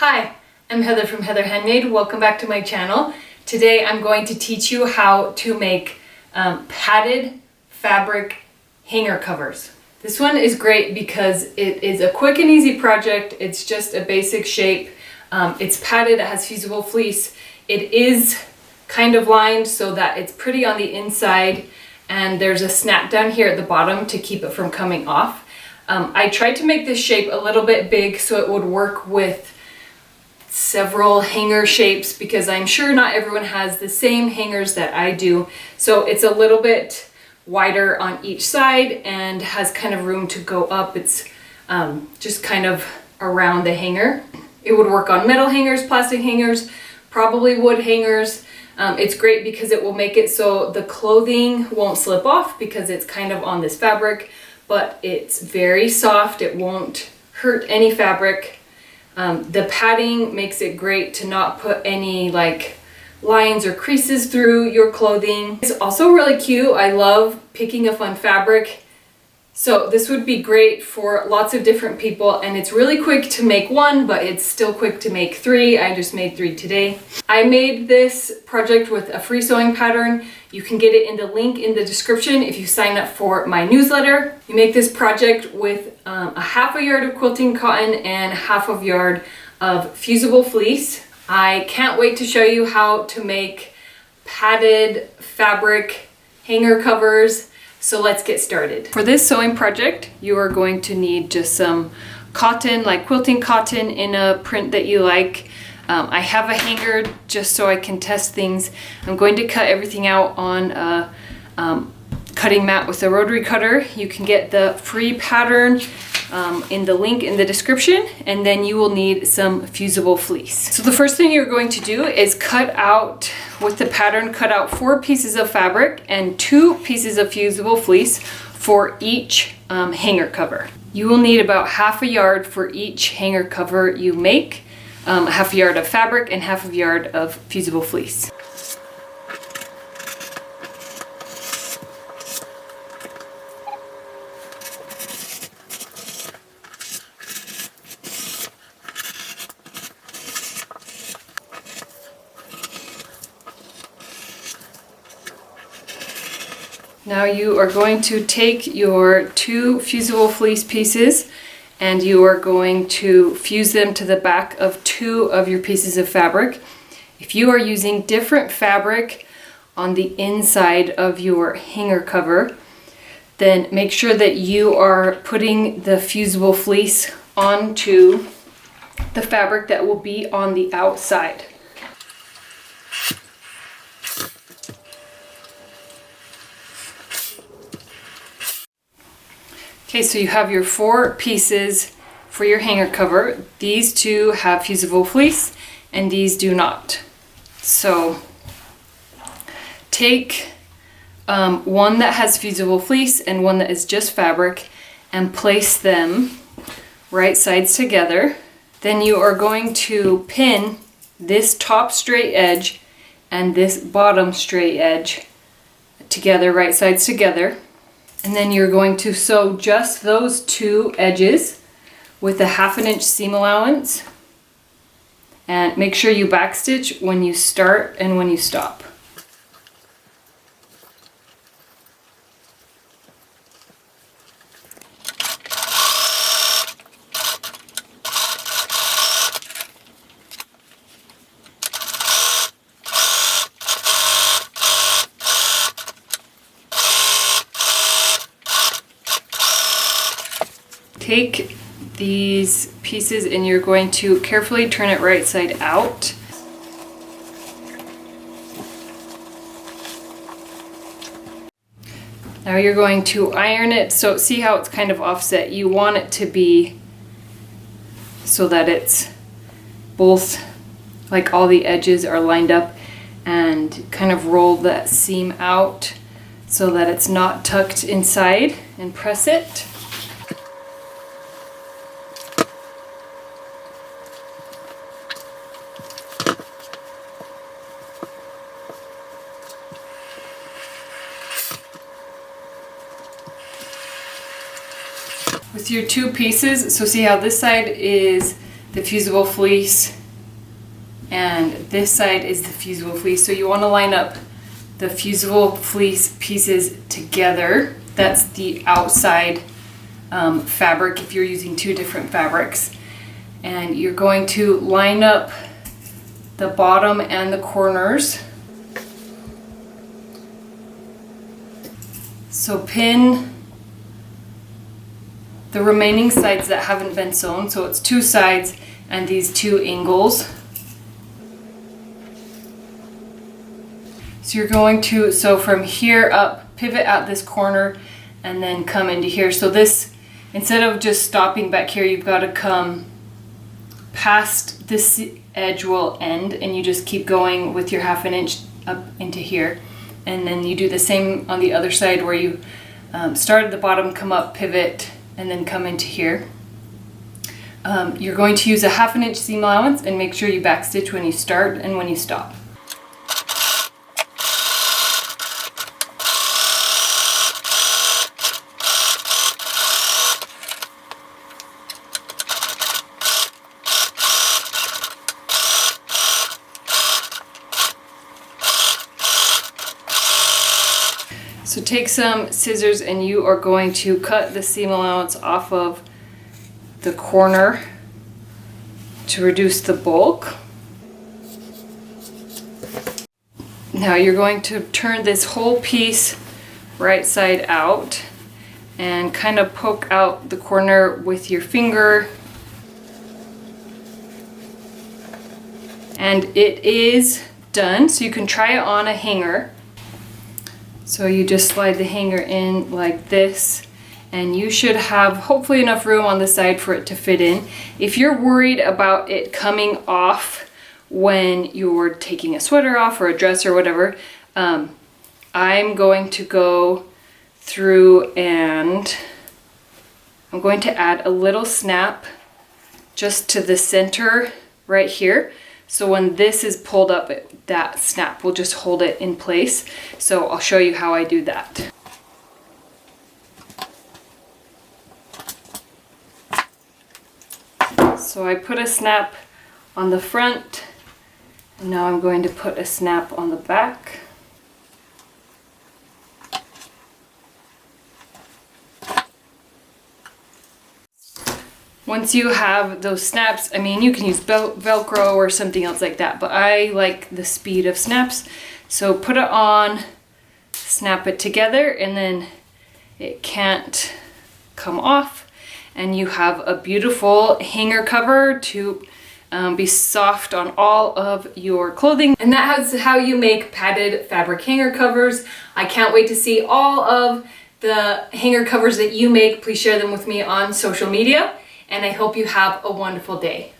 Hi, I'm Heather from Heather Handmade. Welcome back to my channel. Today I'm going to teach you how to make padded fabric hanger covers. This one is great because it is a quick and easy project. It's just a basic shape. It's padded, it has fusible fleece. It is kind of lined so that it's pretty on the inside, and there's a snap down here at the bottom to keep it from coming off. I tried to make this shape a little bit big so it would work with several hanger shapes, because I'm sure not everyone has the same hangers that I do. So it's a little bit wider on each side and has kind of room to go up. It's just kind of around the hanger. It would work on metal hangers, plastic hangers, probably wood hangers. It's great because it will make it so the clothing won't slip off because it's kind of on this fabric, but it's very soft. It won't hurt any fabric. The padding makes it great to not put any like lines or creases through your clothing. It's also really cute. I love picking a fun fabric. So this would be great for lots of different people, and it's really quick to make one, but it's still quick to make three. I just made three today. I made this project with a free sewing pattern. You can get it in the link in the description if you sign up for my newsletter. You make this project with a half a yard of quilting cotton and half a yard of fusible fleece. I can't wait to show you how to make padded fabric hanger covers. So let's get started. For this sewing project, you are going to need just some cotton, like quilting cotton in a print that you like. I have a hanger just so I can test things. I'm going to cut everything out on a cutting mat with a rotary cutter. You can get the free pattern in the link in the description, and then you will need some fusible fleece. So the first thing you're going to do is cut out, with the pattern, cut out 4 pieces of fabric and 2 pieces of fusible fleece for each hanger cover. You will need about half a yard for each hanger cover you make, half a yard of fabric and half a yard of fusible fleece. Now you are going to take your 2 fusible fleece pieces and you are going to fuse them to the back of 2 of your pieces of fabric. If you are using different fabric on the inside of your hanger cover, then make sure that you are putting the fusible fleece onto the fabric that will be on the outside. Okay, so you have your 4 pieces for your hanger cover. These 2 have fusible fleece and these do not. So take one that has fusible fleece and one that is just fabric and place them right sides together. Then you are going to pin this top straight edge and this bottom straight edge together, right sides together. And then you're going to sew just those 2 edges with a 1/2 inch seam allowance. And make sure you backstitch when you start and when you stop. Take these pieces and you're going to carefully turn it right side out. Now you're going to iron it, so see how it's kind of offset. You want it to be so that it's both, like all the edges are lined up, and kind of roll that seam out so that it's not tucked inside, and press it. With your 2 pieces, so see how this side is the fusible fleece, and this side is the fusible fleece. So you want to line up the fusible fleece pieces together. That's the outside fabric if you're using two different fabrics. And you're going to line up the bottom and the corners. So pin the remaining sides that haven't been sewn. So it's two sides and these two angles. So you're going to, so from here up, pivot at this corner and then come into here. So this, instead of just stopping back here, you've got to come past this edge will end, and you just keep going with your 1/2 inch up into here. And then you do the same on the other side where you start at the bottom, come up, pivot, and then come into here. You're going to use a 1/2 inch seam allowance and make sure you backstitch when you start and when you stop. So take some scissors and you are going to cut the seam allowance off of the corner to reduce the bulk. Now you're going to turn this whole piece right side out and kind of poke out the corner with your finger. And it is done, so you can try it on a hanger. So you just slide the hanger in like this, and you should have hopefully enough room on the side for it to fit in. If you're worried about it coming off when you're taking a sweater off or a dress or whatever, I'm going to go through and I'm going to add a little snap just to the center right here. So when this is pulled up, that snap will just hold it in place. So I'll show you how I do that. So I put a snap on the front, and now I'm going to put a snap on the back. Once you have those snaps, I mean, you can use Velcro or something else like that, but I like the speed of snaps. So put it on, snap it together, and then it can't come off. And you have a beautiful hanger cover to be soft on all of your clothing. And that's how you make padded fabric hanger covers. I can't wait to see all of the hanger covers that you make. Please share them with me on social media. And I hope you have a wonderful day.